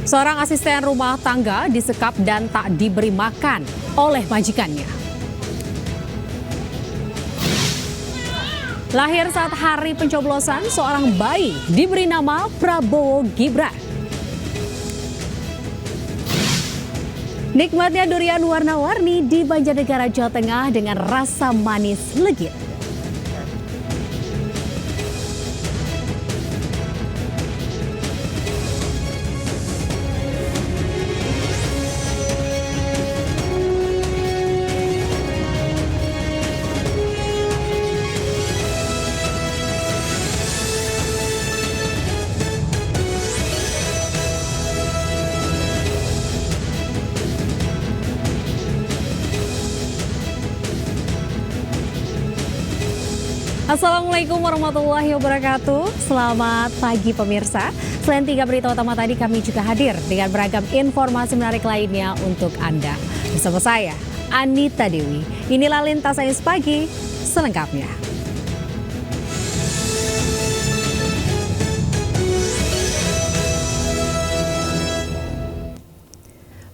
Seorang asisten rumah tangga disekap dan tak diberi makan oleh majikannya. Lahir saat hari pencoblosan, seorang bayi diberi nama Prabowo Gibran. Nikmatnya durian warna-warni di Banjarnegara, Jawa Tengah dengan rasa manis legit. Assalamualaikum warahmatullahi wabarakatuh. Selamat pagi pemirsa. Selain 3 berita utama tadi, kami juga hadir dengan beragam informasi menarik lainnya untuk Anda. Bersama saya, Anita Dewi. Inilah Lintas Sains Pagi selengkapnya.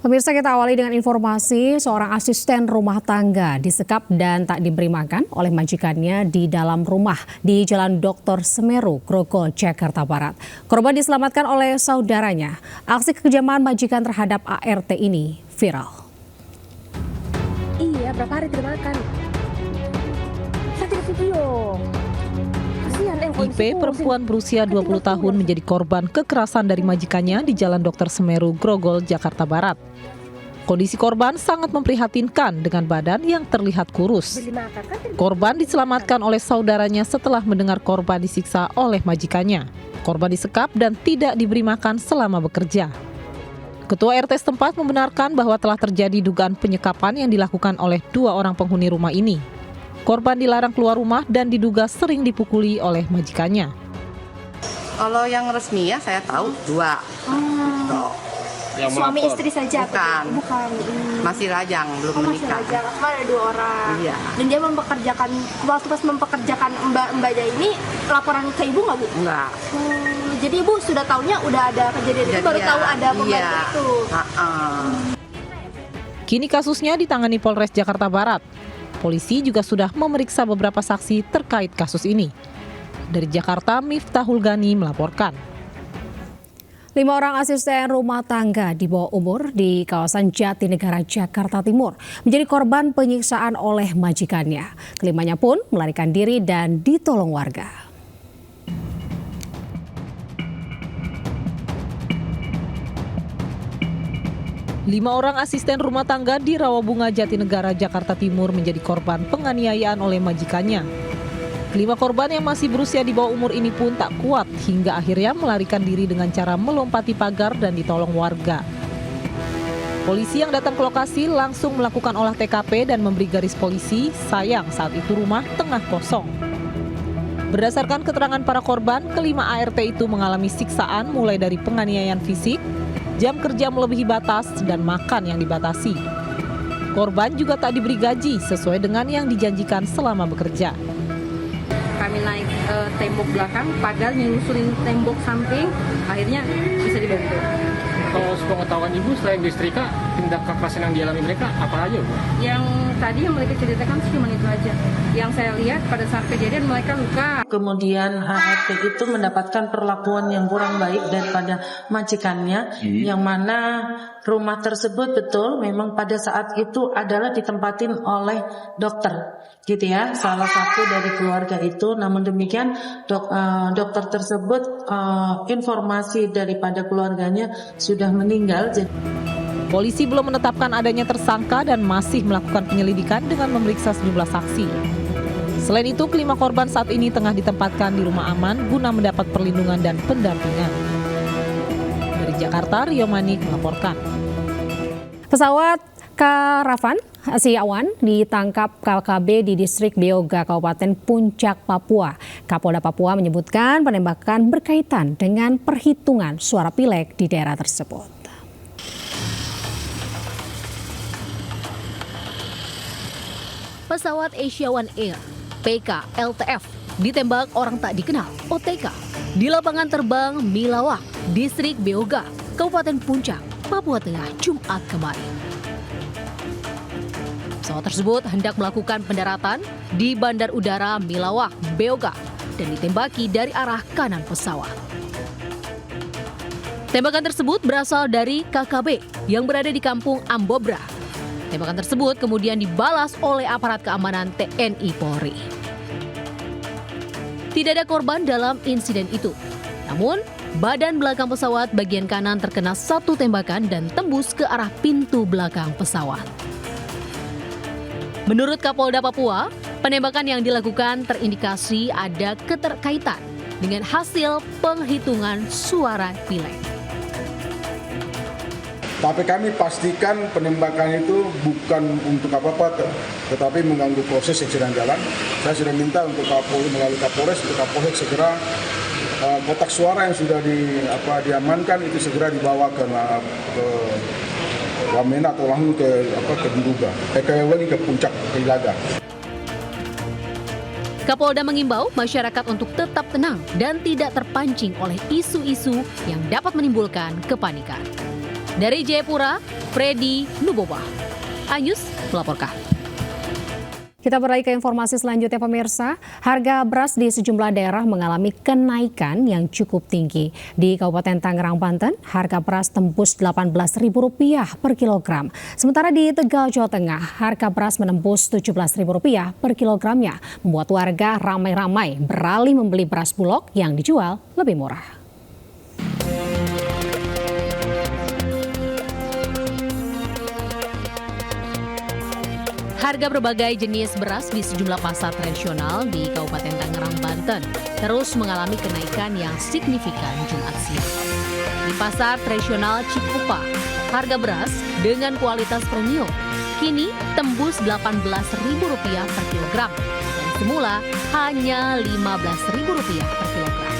Pemirsa, kita awali dengan informasi seorang asisten rumah tangga disekap dan tak diberi makan oleh majikannya di dalam rumah di Jalan Dr. Semeru, Grogol, Jakarta Barat. Korban diselamatkan oleh saudaranya. Aksi kekejaman majikan terhadap ART ini viral. Iya, berapa hari tidak makan? Saya video. IP, perempuan berusia 20 tahun, menjadi korban kekerasan dari majikannya di Jalan Dr. Semeru, Grogol, Jakarta Barat. Kondisi korban sangat memprihatinkan dengan badan yang terlihat kurus. Korban diselamatkan oleh saudaranya setelah mendengar korban disiksa oleh majikannya. Korban disekap dan tidak diberi makan selama bekerja. Ketua RT setempat membenarkan bahwa telah terjadi dugaan penyekapan yang dilakukan oleh 2 orang penghuni rumah ini. Korban dilarang keluar rumah dan diduga sering dipukuli oleh majikannya. Kalau yang resmi ya saya tahu 2. Yang suami istri saja? Bukan. Masih lajang, belum menikah. Masih lajang, cuma ada 2 orang. Iya. Dan dia mempekerjakan, waktu pas mempekerjakan mbaknya ini laporan ke ibu nggak Bu? Enggak. Jadi ibu sudah tahunya udah ada kejadian itu, baru tahu ada pembantu itu. Kini kasusnya ditangani Polres Jakarta Barat. Polisi juga sudah memeriksa beberapa saksi terkait kasus ini. Dari Jakarta, Miftahul Gani melaporkan. 5 orang asisten rumah tangga di bawah umur di kawasan Jatinegara, Jakarta Timur menjadi korban penyiksaan oleh majikannya. Kelimanya pun melarikan diri dan ditolong warga. Lima orang asisten rumah tangga di Rawabunga, Jatinegara, Jakarta Timur menjadi korban penganiayaan oleh majikannya. Kelima korban yang masih berusia di bawah umur ini pun tak kuat hingga akhirnya melarikan diri dengan cara melompati pagar dan ditolong warga. Polisi yang datang ke lokasi langsung melakukan olah TKP dan memberi garis polisi. Sayang saat itu rumah tengah kosong. Berdasarkan keterangan para korban, kelima ART itu mengalami siksaan mulai dari penganiayaan fisik, jam kerja melebihi batas, dan makan yang dibatasi. Korban juga tak diberi gaji sesuai dengan yang dijanjikan selama bekerja. Kami naik tembok belakang, pagar nyusulin tembok samping, akhirnya bisa dibantu. Kalau sepengetahuan Ibu, selain disetrika, tindak kekerasan yang dialami mereka apa aja, Bu? Yang tadi yang mereka ceritakan cuma itu aja. Yang saya lihat pada saat kejadian mereka luka. Kemudian HRT itu mendapatkan perlakuan yang kurang baik daripada majikannya, yang mana rumah tersebut betul memang pada saat itu adalah ditempatin oleh dokter, gitu ya, salah satu dari keluarga itu. Namun demikian dokter tersebut informasi daripada keluarganya sudah meninggal. Polisi belum menetapkan adanya tersangka dan masih melakukan penyelidikan dengan memeriksa sejumlah saksi. Selain itu, kelima korban saat ini tengah ditempatkan di rumah aman guna mendapat perlindungan dan pendampingan. Dari Jakarta, Rio Manik melaporkan. Pesawat Karavan Awan ditangkap KKB di distrik Beoga, Kabupaten Puncak, Papua. Kapolda Papua menyebutkan penembakan berkaitan dengan perhitungan suara pileg di daerah tersebut. Pesawat Asia One Air PK LTF ditembak orang tak dikenal OTK di lapangan terbang Milawak, distrik Beoga, Kabupaten Puncak, Papua Tengah, Jumat kemarin. Pesawat tersebut hendak melakukan pendaratan di Bandar Udara Milawak, Beoga, dan ditembaki dari arah kanan pesawat. Tembakan tersebut berasal dari KKB yang berada di kampung Ambobra. Tembakan tersebut kemudian dibalas oleh aparat keamanan TNI Polri. Tidak ada korban dalam insiden itu. Namun, badan belakang pesawat bagian kanan terkena satu tembakan dan tembus ke arah pintu belakang pesawat. Menurut Kapolda Papua, penembakan yang dilakukan terindikasi ada keterkaitan dengan hasil penghitungan suara pileg. Tapi kami pastikan penembakan itu bukan untuk apa-apa, tetapi mengganggu proses yang sedang jalan. Saya sudah minta untuk Kapolri melalui Kapolres, untuk Kapolres segera kotak suara yang sudah diamankan itu segera dibawa ke Wamena atau langsung ke Diduga, ke Puncak, ke Ilaga. Kapolda mengimbau masyarakat untuk tetap tenang dan tidak terpancing oleh isu-isu yang dapat menimbulkan kepanikan. Dari Jayapura, Freddy Nuboba, Ayus melaporkan. Kita beralih ke informasi selanjutnya pemirsa. Harga beras di sejumlah daerah mengalami kenaikan yang cukup tinggi. Di Kabupaten Tangerang, Banten, harga beras tembus Rp18.000 per kilogram. Sementara di Tegal, Jawa Tengah, harga beras menembus Rp17.000 per kilogramnya, membuat warga ramai-ramai beralih membeli beras bulog yang dijual lebih murah. Harga berbagai jenis beras di sejumlah pasar tradisional di Kabupaten Tangerang, Banten terus mengalami kenaikan yang signifikan Jumat siang. Di pasar tradisional Cikupa, harga beras dengan kualitas premium kini tembus Rp18.000 per kilogram dan semula hanya Rp15.000 per kilogram.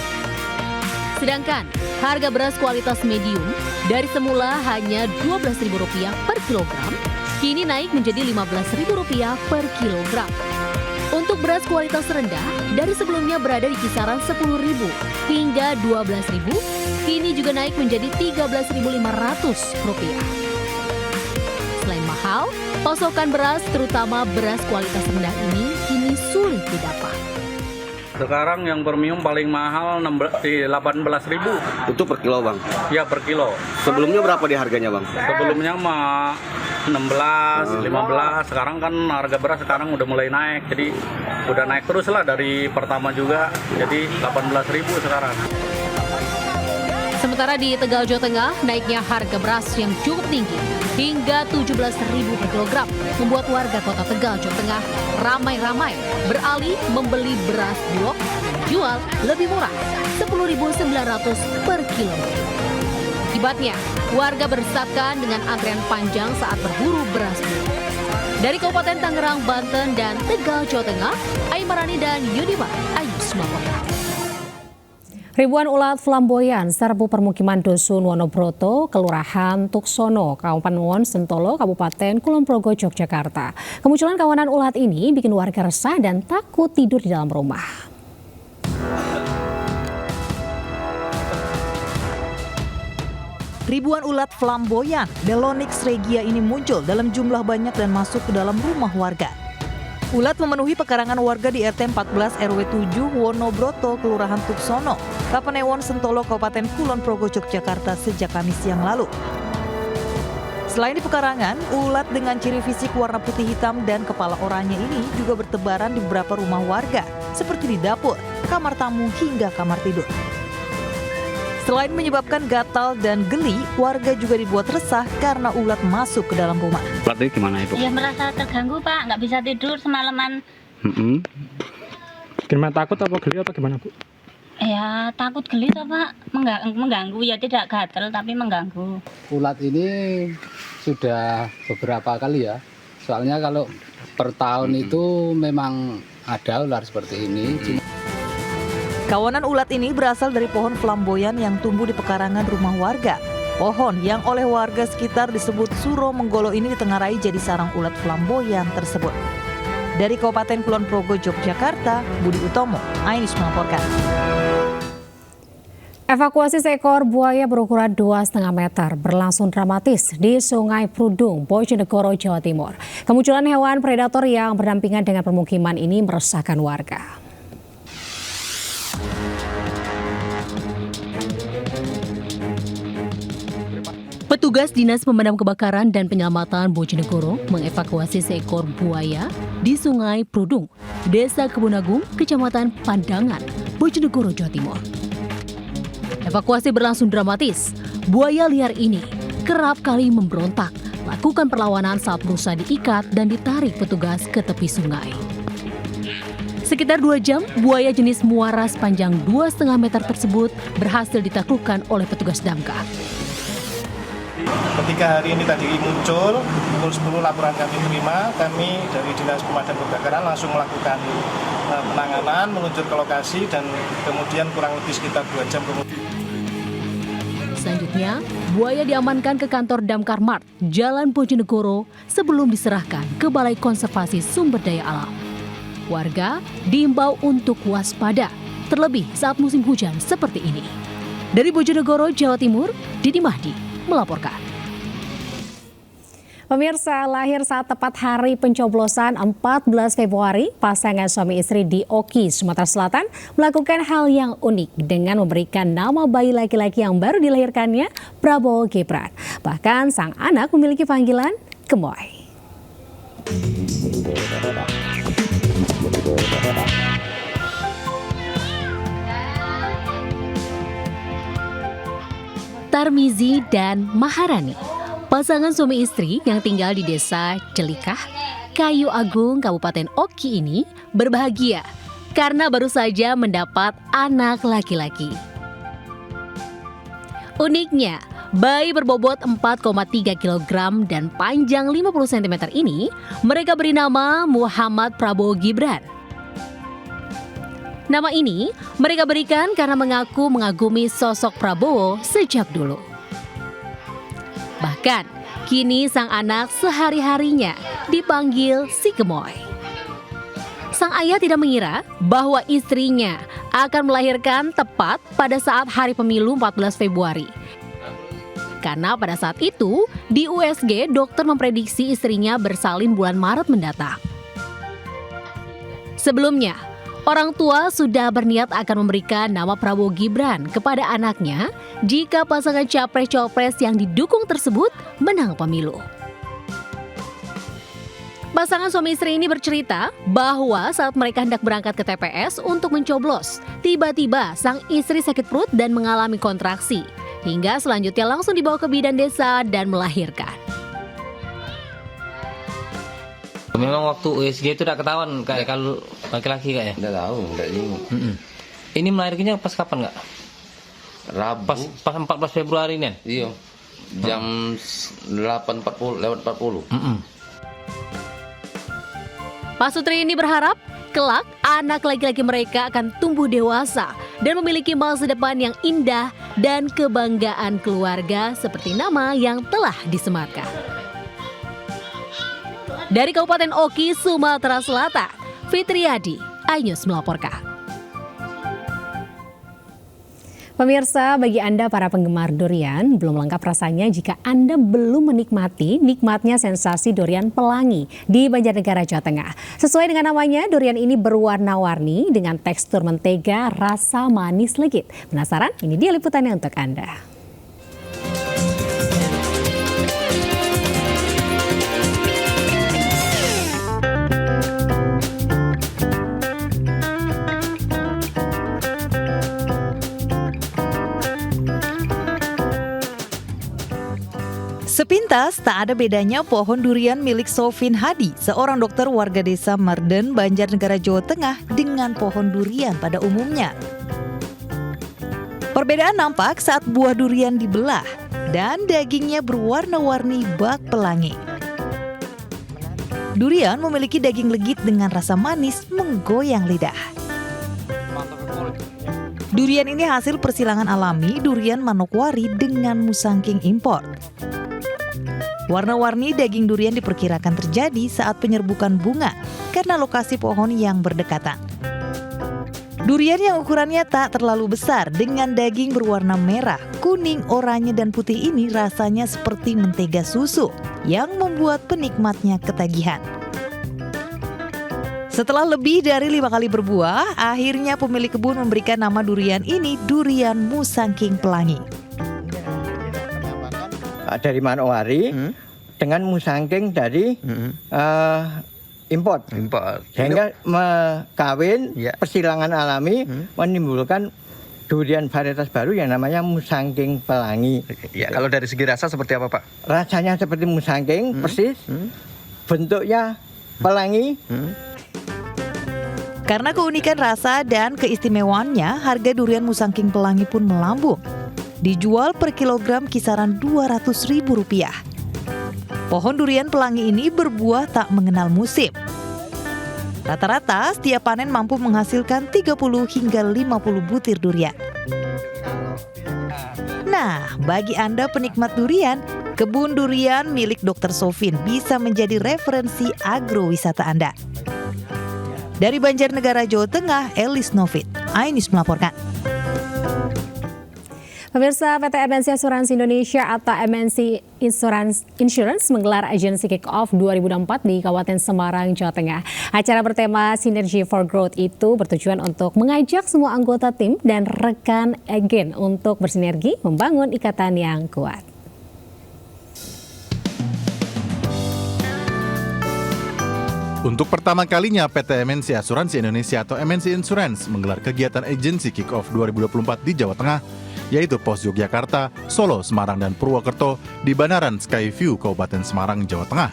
Sedangkan harga beras kualitas medium dari semula hanya Rp12.000 per kilogram kini naik menjadi Rp15.000 per kilogram. Untuk beras kualitas rendah, dari sebelumnya berada di kisaran Rp10.000 hingga Rp12.000, kini juga naik menjadi Rp13.500. Selain mahal, pasokan beras terutama beras kualitas rendah ini kini sulit didapat. Sekarang yang premium paling mahal Rp18.000. Itu per kilo, Bang? Ya, per kilo. Sebelumnya berapa di harganya, Bang? Sebelumnya mah 16, 15. Sekarang kan harga beras sekarang udah mulai naik. Jadi udah naik terus lah dari pertama juga. Jadi Rp18.000 sekarang. Sementara di Tegal, Jawa Tengah, naiknya harga beras yang cukup tinggi hingga Rp17.000 per kilogram membuat warga kota Tegal, Jawa Tengah ramai-ramai beralih membeli beras bulog yang dijual lebih murah Rp10.900 per kilogram. Akibatnya, warga berdesakan dengan antrean panjang saat berburu beras bulog. Dari Kabupaten Tangerang, Banten, dan Tegal, Jawa Tengah, Aimarani dan Yudiba, Ayus melaporkan. Ribuan ulat flamboyan serbu permukiman Dusun Wonobroto, Kelurahan Tuksono, Kabupaten Won Sentolo, Kabupaten Kulon Progo, Yogyakarta. Kemunculan kawanan ulat ini bikin warga resah dan takut tidur di dalam rumah. Ribuan ulat flamboyan Belonyx regia ini muncul dalam jumlah banyak dan masuk ke dalam rumah warga. Ulat memenuhi pekarangan warga di RT 14 RW 7 Wonobroto, Kelurahan Tuksono, Kapanewon Sentolo, Kabupaten Kulon Progo, Yogyakarta sejak Kamis siang lalu. Selain di pekarangan, ulat dengan ciri fisik warna putih hitam dan kepala oranye ini juga bertebaran di beberapa rumah warga, seperti di dapur, kamar tamu hingga kamar tidur. Selain menyebabkan gatal dan geli, warga juga dibuat resah karena ulat masuk ke dalam rumah. Ulat ini gimana, Ibu? Ya merasa terganggu, Pak. Nggak bisa tidur semalaman. Gimana, takut apa geli apa gimana, Bu? Ya takut geli toh, Pak. Mengganggu, ya tidak gatal tapi mengganggu. Ulat ini sudah beberapa kali ya. Soalnya kalau per tahun itu memang ada ular seperti ini. Kawanan ulat ini berasal dari pohon flamboyan yang tumbuh di pekarangan rumah warga. Pohon yang oleh warga sekitar disebut Suro Menggolo ini ditengarai jadi sarang ulat flamboyan tersebut. Dari Kabupaten Kulon Progo, Yogyakarta, Budi Utomo, Ainus melaporkan. Evakuasi seekor buaya berukuran 2,5 meter berlangsung dramatis di Sungai Prudung, Bojonegoro, Jawa Timur. Kemunculan hewan predator yang berdampingan dengan permukiman ini meresahkan warga. Petugas Dinas Pemadam Kebakaran dan Penyelamatan Bojonegoro mengevakuasi seekor buaya di Sungai Prudung, Desa Kebunagung, Kecamatan Pandangan, Bojonegoro, Jawa Timur. Evakuasi berlangsung dramatis. Buaya liar ini kerap kali memberontak, lakukan perlawanan saat berusaha diikat dan ditarik petugas ke tepi sungai. Sekitar 2 jam, buaya jenis muara sepanjang 2,5 meter tersebut berhasil ditaklukkan oleh petugas damkar. Ketika hari ini tadi muncul, pukul 10 laporan kami terima, kami dari Dinas Pemadam Kebakaran langsung melakukan penanganan, meluncur ke lokasi dan kemudian kurang lebih sekitar 2 jam kemudian. Selanjutnya, buaya diamankan ke kantor Damkar Mart, Jalan Bojonegoro sebelum diserahkan ke Balai Konservasi Sumber Daya Alam. Warga diimbau untuk waspada, terlebih saat musim hujan seperti ini. Dari Bojonegoro, Jawa Timur, Didi Mahdi melaporkan. Pemirsa, lahir saat tepat hari pencoblosan 14 Februari, pasangan suami istri di Oki, Sumatera Selatan melakukan hal yang unik dengan memberikan nama bayi laki-laki yang baru dilahirkannya, Prabowo Gibran. Bahkan sang anak memiliki panggilan Gemoy. Tarmizi dan Maharani, pasangan suami istri yang tinggal di desa Celikah, Kayu Agung, Kabupaten Oki ini berbahagia karena baru saja mendapat anak laki-laki. Uniknya, bayi berbobot 4,3 kg dan panjang 50 cm ini mereka beri nama Muhammad Prabowo Gibran. Nama ini mereka berikan karena mengaku mengagumi sosok Prabowo sejak dulu. Bahkan, kini sang anak sehari-harinya dipanggil si Gemoy. Sang ayah tidak mengira bahwa istrinya akan melahirkan tepat pada saat hari pemilu 14 Februari. Karena pada saat itu, di USG dokter memprediksi istrinya bersalin bulan Maret mendatang. Sebelumnya, orang tua sudah berniat akan memberikan nama Prabowo Gibran kepada anaknya jika pasangan capres-cawapres yang didukung tersebut menang pemilu. Pasangan suami istri ini bercerita bahwa saat mereka hendak berangkat ke TPS untuk mencoblos, tiba-tiba sang istri sakit perut dan mengalami kontraksi, hingga selanjutnya langsung dibawa ke bidan desa dan melahirkan. Memang waktu USG itu tidak ketahuan kayak kalau laki-laki kayak ya? Tidak tahu, tidak ingat. Ini melahirkannya pas kapan nggak? Rabu. Pas 14 Februari ini? Iya, jam 8.40, lewat 40. Pak Sutri ini berharap kelak anak laki-laki mereka akan tumbuh dewasa dan memiliki masa depan yang indah dan kebanggaan keluarga seperti nama yang telah disematkan. Dari Kabupaten Oki, Sumatera Selatan, Fitriadi, iNews melaporkan. Pemirsa, bagi Anda para penggemar durian, belum lengkap rasanya jika Anda belum menikmati nikmatnya sensasi durian pelangi di Banjarnegara, Jawa Tengah. Sesuai dengan namanya, durian ini berwarna-warni dengan tekstur mentega, rasa manis legit. Penasaran? Ini dia liputannya untuk Anda. Sepintas tak ada bedanya pohon durian milik Sofin Hadi, seorang dokter warga desa Marden, Banjarnegara, Jawa Tengah dengan pohon durian pada umumnya. Perbedaan nampak saat buah durian dibelah dan dagingnya berwarna-warni bak pelangi. Durian memiliki daging legit dengan rasa manis menggoyang lidah. Durian ini hasil persilangan alami durian Manokwari dengan musangking impor. Warna-warni daging durian diperkirakan terjadi saat penyerbukan bunga karena lokasi pohon yang berdekatan. Durian yang ukurannya tak terlalu besar dengan daging berwarna merah, kuning, oranye, dan putih ini rasanya seperti mentega susu yang membuat penikmatnya ketagihan. Setelah lebih dari 5 kali berbuah, akhirnya pemilik kebun memberikan nama durian ini Durian Musangking Pelangi. Dari Manowari dengan Musangking dari import. Sehingga kawin persilangan alami menimbulkan durian varietas baru yang namanya Musangking Pelangi. Ya, kalau dari segi rasa seperti apa, Pak? Rasanya seperti musangking persis. Bentuknya pelangi. Karena keunikan rasa dan keistimewaannya, harga durian Musangking Pelangi pun melambung. Dijual per kilogram kisaran Rp200.000. Pohon durian pelangi ini berbuah tak mengenal musim. Rata-rata setiap panen mampu menghasilkan 30 hingga 50 butir durian. Nah, bagi Anda penikmat durian, kebun durian milik Dr. Sofin bisa menjadi referensi agrowisata Anda. Dari Banjarnegara, Jawa Tengah, Elis Novit, iNews melaporkan. Pemirsa, PT MNC Asuransi Indonesia atau MNC Insurance menggelar agensi kick-off 2024 di Kabupaten Semarang, Jawa Tengah. Acara bertema Synergy for Growth itu bertujuan untuk mengajak semua anggota tim dan rekan agen untuk bersinergi membangun ikatan yang kuat. Untuk pertama kalinya PT MNC Asuransi Indonesia atau MNC Insurance menggelar kegiatan agensi kick-off 2024 di Jawa Tengah, yaitu Pos Yogyakarta, Solo, Semarang, dan Purwokerto di Banaran Skyview, Kabupaten Semarang, Jawa Tengah.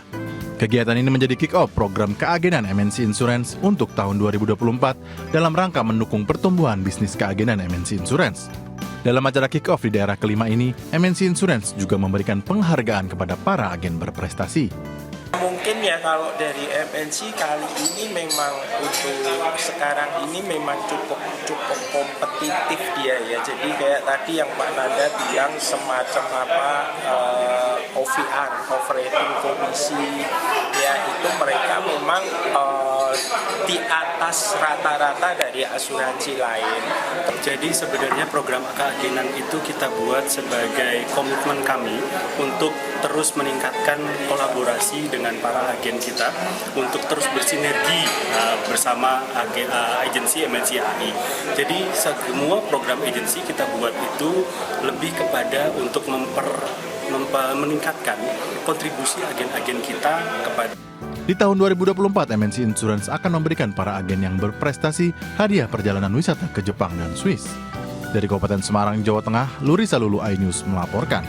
Kegiatan ini menjadi kick-off program keagenan MNC Insurance untuk tahun 2024 dalam rangka mendukung pertumbuhan bisnis keagenan MNC Insurance. Dalam acara kick-off di daerah kelima ini, MNC Insurance juga memberikan penghargaan kepada para agen berprestasi. Mungkin ya kalau dari MNC kali ini memang untuk sekarang ini memang cukup kompetitif dia ya. Jadi kayak tadi yang Pak Nanda bilang semacam OVR, operating komisi ya, itu mereka memang di atas rata-rata dari asuransi lain. Jadi sebenarnya program keagenan itu kita buat sebagai komitmen kami untuk terus meningkatkan kolaborasi dengan para agen kita untuk terus bersinergi bersama agensi MNC AI. Jadi semua program agensi kita buat itu lebih kepada untuk meningkatkan kontribusi agen-agen kita kepada. Di tahun 2024, MNC Insurance akan memberikan para agen yang berprestasi hadiah perjalanan wisata ke Jepang dan Swiss. Dari Kabupaten Semarang, Jawa Tengah, Lurisa Lulu, iNews melaporkan.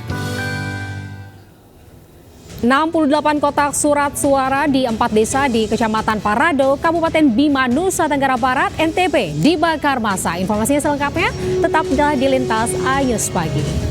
68 kotak surat suara di 4 desa di Kecamatan Parado, Kabupaten Bima, Nusa Tenggara Barat, NTB dibakar massa. Informasinya selengkapnya tetap di Lintas iNews Pagi.